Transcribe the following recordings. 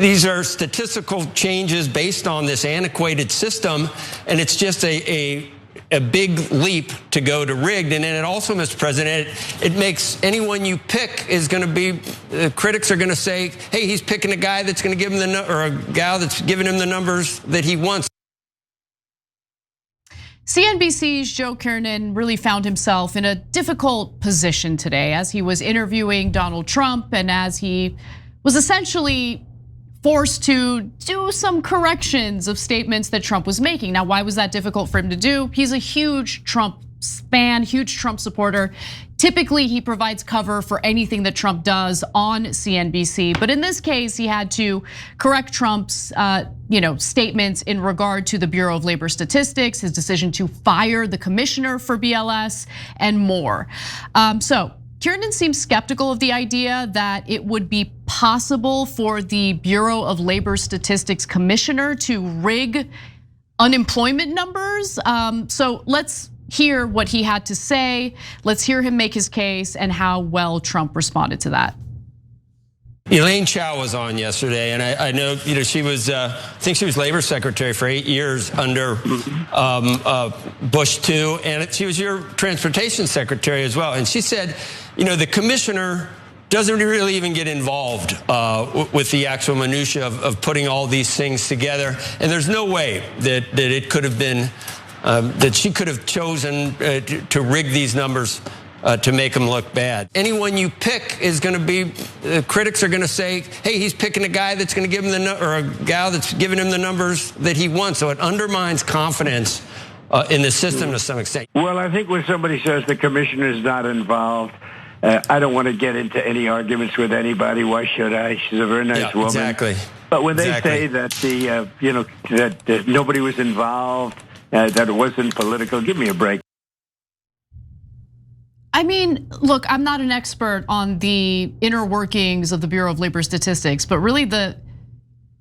These are statistical changes based on this antiquated system, and it's just a big leap to go to rigged. And then it also, Mr. President, it makes anyone you pick is going to be, critics are going to say, hey, he's picking a guy that's going to give him or a gal that's giving him the numbers that he wants. CNBC's Joe Kernen really found himself in a difficult position today as he was interviewing Donald Trump and as he was essentially forced to do some corrections of statements that Trump was making. Now, why was that difficult for him to do? He's a huge Trump fan, huge Trump supporter. Typically, he provides cover for anything that Trump does on CNBC. But in this case, he had to correct Trump's statements in regard to the Bureau of Labor Statistics, his decision to fire the commissioner for BLS, and more. So Kernen seems skeptical of the idea that it would be possible for the Bureau of Labor Statistics commissioner to rig unemployment numbers. So let's hear what he had to say. Let's hear him make his case and how well Trump responded to that. Elaine Chao was on yesterday, and I know she was, I think she was Labor Secretary for 8 years under Bush II, and she was your Transportation Secretary as well. And she said, the commissioner doesn't really even get involved with the actual minutia of putting all these things together, and there's no way that it could have been that she could have chosen to rig these numbers to make them look bad. Anyone you pick is going to be, critics are going to say, hey, he's picking a guy that's going to give him or a gal that's giving him the numbers that he wants. So it undermines confidence in the system to some extent. Well, I think when somebody says the commissioner is not involved, I don't want to get into any arguments with anybody. Why should I? She's a very nice woman. Exactly. But when they say that that nobody was involved, that it wasn't political, give me a break. I mean, look, I'm not an expert on the inner workings of the Bureau of Labor Statistics, but really the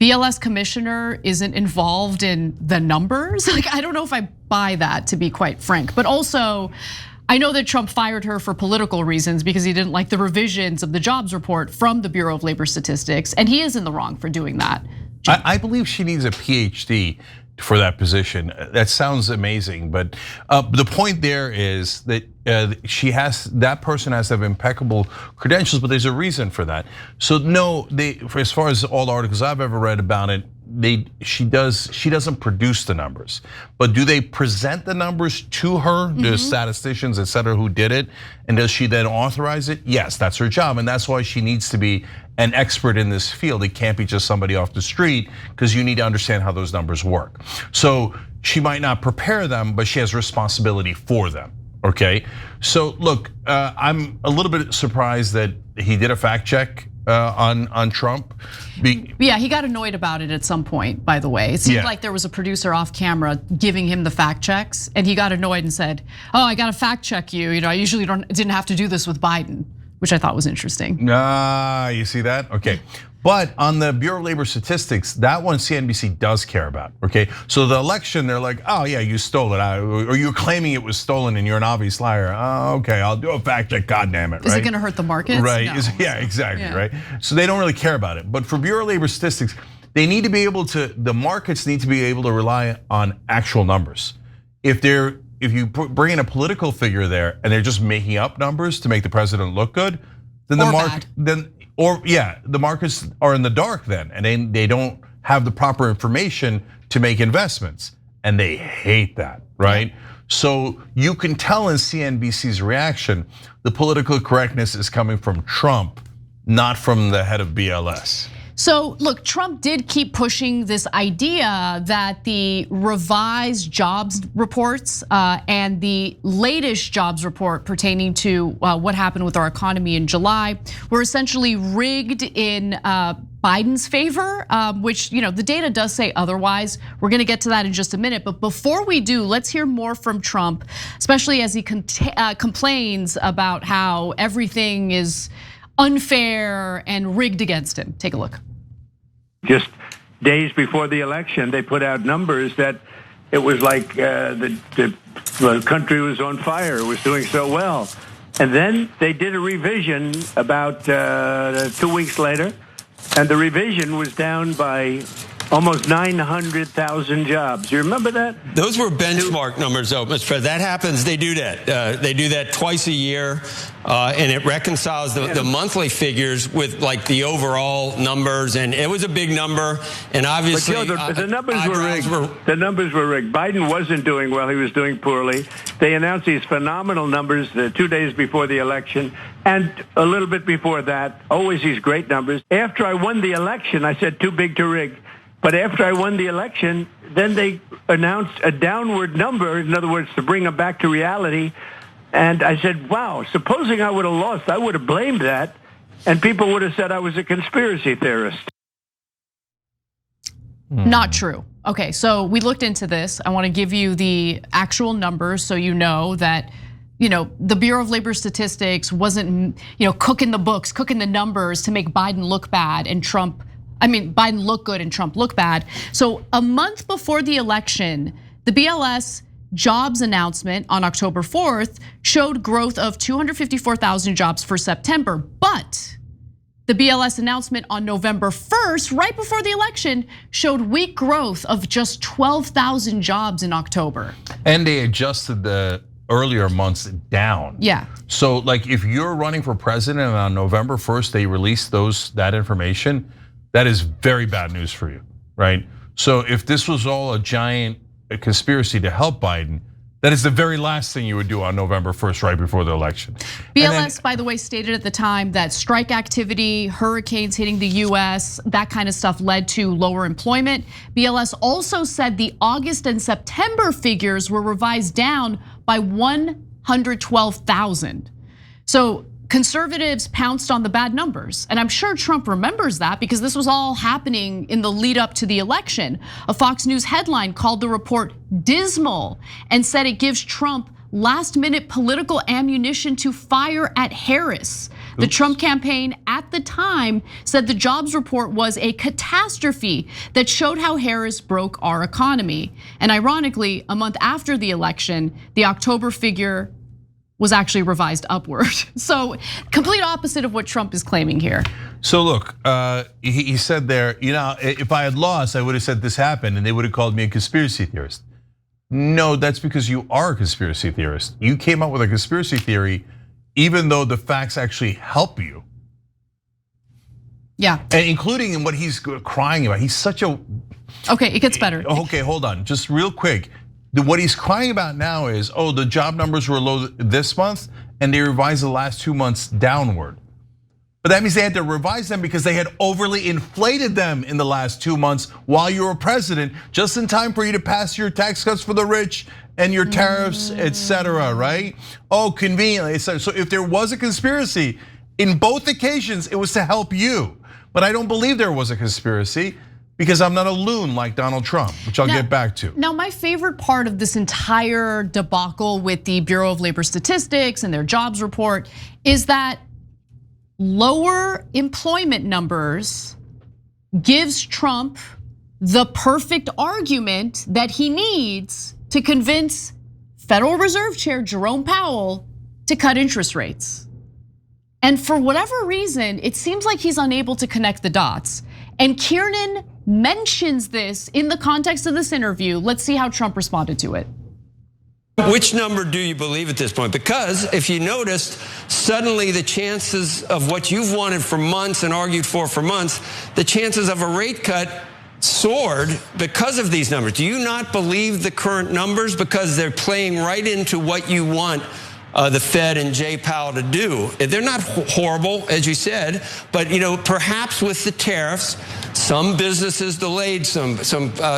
BLS commissioner isn't involved in the numbers. Like, I don't know if I buy that, to be quite frank. But also, I know that Trump fired her for political reasons because he didn't like the revisions of the jobs report from the Bureau of Labor Statistics, and he is in the wrong for doing that. I believe she needs a PhD for that position. That sounds amazing, but the point there is that that person has to have impeccable credentials, but there's a reason for that. So no, as far as all the articles I've ever read about it, she doesn't produce the numbers, but do they present the numbers to her, the statisticians, et cetera, who did it, and does she then authorize it? Yes, that's her job, and that's why she needs to be an expert in this field. It can't be just somebody off the street, because you need to understand how those numbers work. So she might not prepare them, but she has responsibility for them. Okay, so look, I'm a little bit surprised that he did a fact check on Trump. Yeah, he got annoyed about it at some point, by the way. It seemed like there was a producer off camera giving him the fact checks, and he got annoyed and said, oh, I got to fact check you. I usually didn't have to do this with Biden, which I thought was interesting. You see that? Okay. But on the Bureau of Labor Statistics, that one CNBC does care about, okay? So the election, they're like, oh yeah, you stole it, or you're claiming it was stolen and you're an obvious liar. Oh, okay, I'll do a fact check, God damn it, right? Is it gonna hurt the markets? Right, No. Yeah, exactly, right? So they don't really care about it. But for Bureau of Labor Statistics, they need to be able to, the markets need to be able to rely on actual numbers. If you bring in a political figure there and they're just making up numbers to make the president look good, then the market, the markets are in the dark then, and they don't have the proper information to make investments, and they hate that, right? So you can tell in CNBC's reaction, the political correctness is coming from Trump, not from the head of BLS. So look, Trump did keep pushing this idea that the revised jobs reports and the latest jobs report pertaining to what happened with our economy in July were essentially rigged in Biden's favor, which the data does say otherwise. We're gonna get to that in just a minute, but before we do, let's hear more from Trump, especially as he complains about how everything is unfair and rigged against him. Take a look. Just days before the election, they put out numbers that it was like the country was on fire, it was doing so well. And then they did a revision about 2 weeks later, and the revision was down by almost 900,000 jobs. You remember that? Those were benchmark numbers, though, Mr. President. That happens. They do that. They do that twice a year, and it reconciles the monthly figures with like the overall numbers. And it was a big number. And obviously, but the numbers were rigged. The numbers were rigged. Biden wasn't doing well. He was doing poorly. They announced these phenomenal numbers 2 days before the election, and a little bit before that. Always these great numbers. After I won the election, I said too big to rig. But after I won the election, then they announced a downward number, in other words, to bring them back to reality. And I said, wow, supposing I would have lost, I would have blamed that, and people would have said I was a conspiracy theorist. Not true. Okay, so we looked into this. I want to give you the actual numbers so you know that, the Bureau of Labor Statistics wasn't, cooking the books, cooking the numbers to make Biden look bad and Biden look good and Trump look bad. So a month before the election, the BLS jobs announcement on October 4th showed growth of 254,000 jobs for September. But the BLS announcement on November 1st, right before the election, showed weak growth of just 12,000 jobs in October. And they adjusted the earlier months down. Yeah. So like if you're running for president and on November 1st they released that information, that is very bad news for you, right? So if this was all a giant conspiracy to help Biden, that is the very last thing you would do on November 1st, right before the election. BLS, by the way, stated at the time that strike activity, hurricanes hitting the US, that kind of stuff led to lower employment. BLS also said the August and September figures were revised down by 112,000. So conservatives pounced on the bad numbers. And I'm sure Trump remembers that because this was all happening in the lead up to the election. A Fox News headline called the report dismal and said it gives Trump last minute political ammunition to fire at Harris. The Trump campaign at the time said the jobs report was a catastrophe that showed how Harris broke our economy. And ironically, a month after the election, the October figure was actually revised upward. So complete opposite of what Trump is claiming here. So look, he said there, if I had lost, I would have said this happened and they would have called me a conspiracy theorist. No, that's because you are a conspiracy theorist. You came up with a conspiracy theory, even though the facts actually help you. Yeah. And including in what he's crying about. He's such a. Okay, it gets better. Okay, hold on, just real quick. What he's crying about now is, the job numbers were low this month and they revised the last 2 months downward. But that means they had to revise them because they had overly inflated them in the last 2 months while you were president, just in time for you to pass your tax cuts for the rich and your tariffs, etc., right? Conveniently. So if there was a conspiracy, in both occasions, it was to help you. But I don't believe there was a conspiracy, because I'm not a loon like Donald Trump, which I'll get back to. Now, my favorite part of this entire debacle with the Bureau of Labor Statistics and their jobs report is that lower employment numbers gives Trump the perfect argument that he needs to convince Federal Reserve Chair Jerome Powell to cut interest rates. And for whatever reason, it seems like he's unable to connect the dots. And Kernen mentions this in the context of this interview. Let's see how Trump responded to it. Which number do you believe at this point? Because if you noticed, suddenly the chances of what you've wanted for months and argued for months, the chances of a rate cut soared because of these numbers. Do you not believe the current numbers because they're playing right into what you want the Fed and Jay Powell to do? They're not horrible, as you said, but perhaps with the tariffs, some businesses delayed some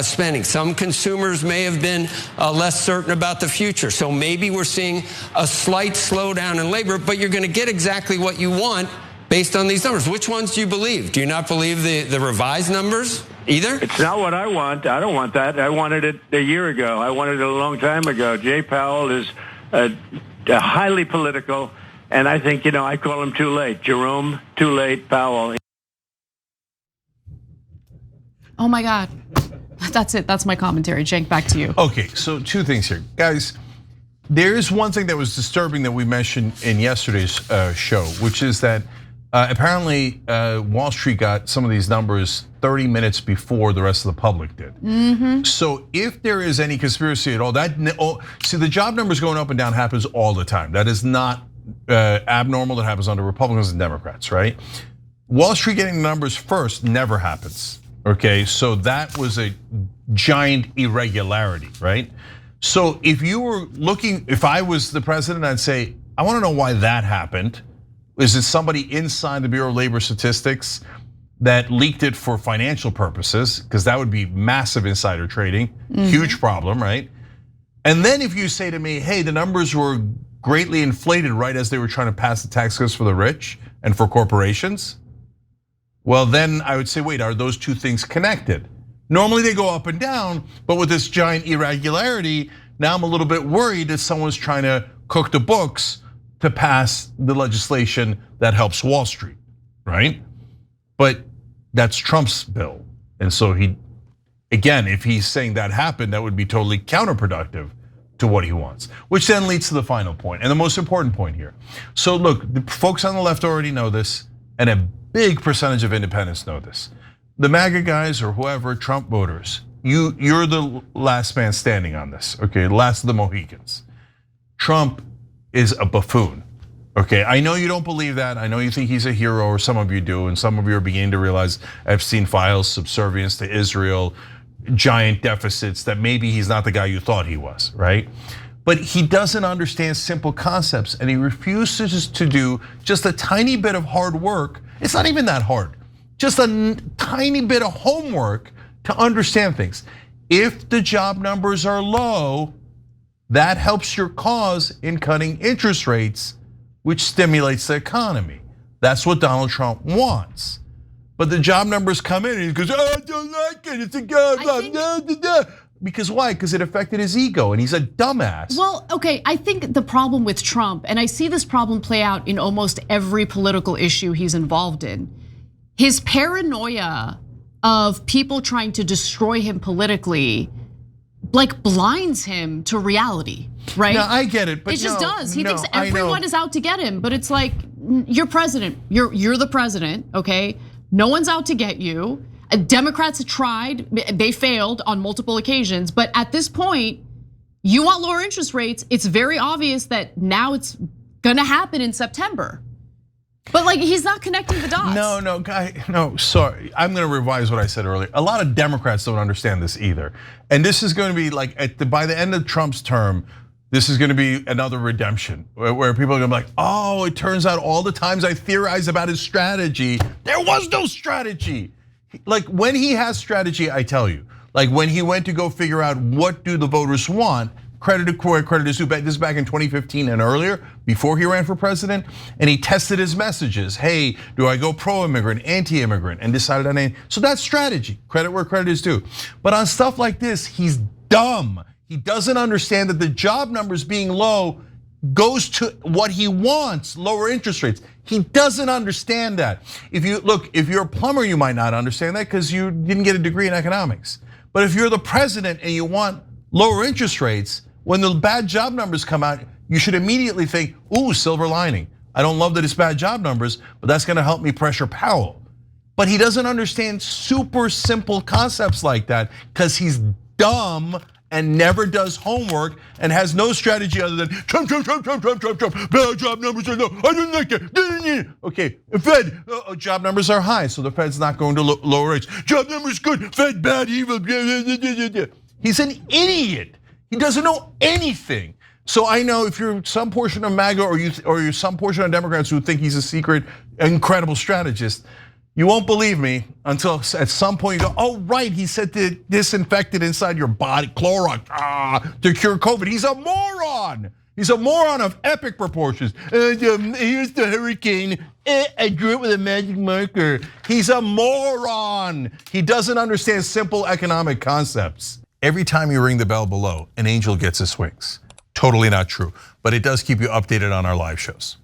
spending. Some consumers may have been less certain about the future. So maybe we're seeing a slight slowdown in labor, but you're going to get exactly what you want based on these numbers. Which ones do you believe? Do you not believe the revised numbers either? It's not what I want. I don't want that. I wanted it a year ago. I wanted it a long time ago. Jay Powell is highly political, and I think, I call him too late. Jerome, too late, Powell. Oh my God, that's it, that's my commentary. Cenk, back to you. Okay, so two things here. Guys, there is one thing that was disturbing that we mentioned in yesterday's show, which is that Apparently, Wall Street got some of these numbers 30 minutes before the rest of the public did. So if there is any conspiracy at all, see the job numbers going up and down happens all the time. That is not abnormal. That happens under Republicans and Democrats, right? Wall Street getting the numbers first never happens. Okay, so that was a giant irregularity, right? So if you were looking, if I was the president, I'd say, I want to know why that happened. Is it somebody inside the Bureau of Labor Statistics that leaked it for financial purposes? Because that would be massive insider trading, huge problem, right? And then if you say to me, hey, the numbers were greatly inflated right as they were trying to pass the tax cuts for the rich and for corporations, well, then I would say, wait, are those two things connected? Normally they go up and down, but with this giant irregularity, now I'm a little bit worried that someone's trying to cook the books to pass the legislation that helps Wall Street, right? But that's Trump's bill. And so again, if he's saying that happened, that would be totally counterproductive to what he wants, which then leads to the final point and the most important point here. So look, the folks on the left already know this, and a big percentage of independents know this. The MAGA guys or whoever, Trump voters, you're the last man standing on this, okay? Last of the Mohicans. Trump is a buffoon, okay? I know you don't believe that. I know you think he's a hero, or some of you do, and some of you are beginning to realize Epstein files, subservience to Israel, giant deficits, that maybe he's not the guy you thought he was, right? But he doesn't understand simple concepts, and he refuses to do just a tiny bit of hard work. It's not even that hard, just a tiny bit of homework to understand things. If the job numbers are low, that helps your cause in cutting interest rates, which stimulates the economy. That's what Donald Trump wants. But the job numbers come in and he goes, oh, I don't like it, it's a job. Because why? Because it affected his ego and he's a dumbass. Well, okay, I think the problem with Trump, and I see this problem play out in almost every political issue he's involved in, his paranoia of people trying to destroy him politically like blinds him to reality, right? No, I get it, but it just does. He thinks everyone is out to get him, but it's like, you're president, you're the president, okay? No one's out to get you. Democrats tried, they failed on multiple occasions, but at this point, you want lower interest rates. It's very obvious that now it's gonna happen in September. But like, he's not connecting the dots. No, sorry. I'm gonna revise what I said earlier. A lot of Democrats don't understand this either. And this is gonna be like, by the end of Trump's term, this is gonna be another redemption where people are gonna be like, oh, it turns out all the times I theorized about his strategy, there was no strategy. Like when he has strategy, I tell you, like when he went to go figure out what do the voters want, credit to where credit is due. This is back in 2015 and earlier, before he ran for president, and he tested his messages. Hey, do I go pro-immigrant, anti-immigrant, and decided on any. So that's strategy, credit where credit is due. But on stuff like this, he's dumb. He doesn't understand that the job numbers being low goes to what he wants, lower interest rates. He doesn't understand that. If you're a plumber, you might not understand that because you didn't get a degree in economics. But if you're the president and you want lower interest rates, when the bad job numbers come out, you should immediately think, ooh, silver lining. I don't love that it's bad job numbers, but that's gonna help me pressure Powell. But he doesn't understand super simple concepts like that because he's dumb and never does homework and has no strategy other than Trump, bad job numbers are low, I don't like it. Okay, Fed, job numbers are high, so the Fed's not going to lower rates. Job numbers good, Fed bad, evil. He's an idiot. He doesn't know anything. So I know if you're some portion of MAGA or you're some portion of Democrats who think he's a secret, incredible strategist, you won't believe me until at some point you go, oh right, he said to disinfect it inside your body, Clorox, to cure COVID. He's a moron. He's a moron of epic proportions. Here's the hurricane, I drew it with a magic marker. He's a moron. He doesn't understand simple economic concepts. Every time you ring the bell below, an angel gets his wings. Totally not true, but it does keep you updated on our live shows.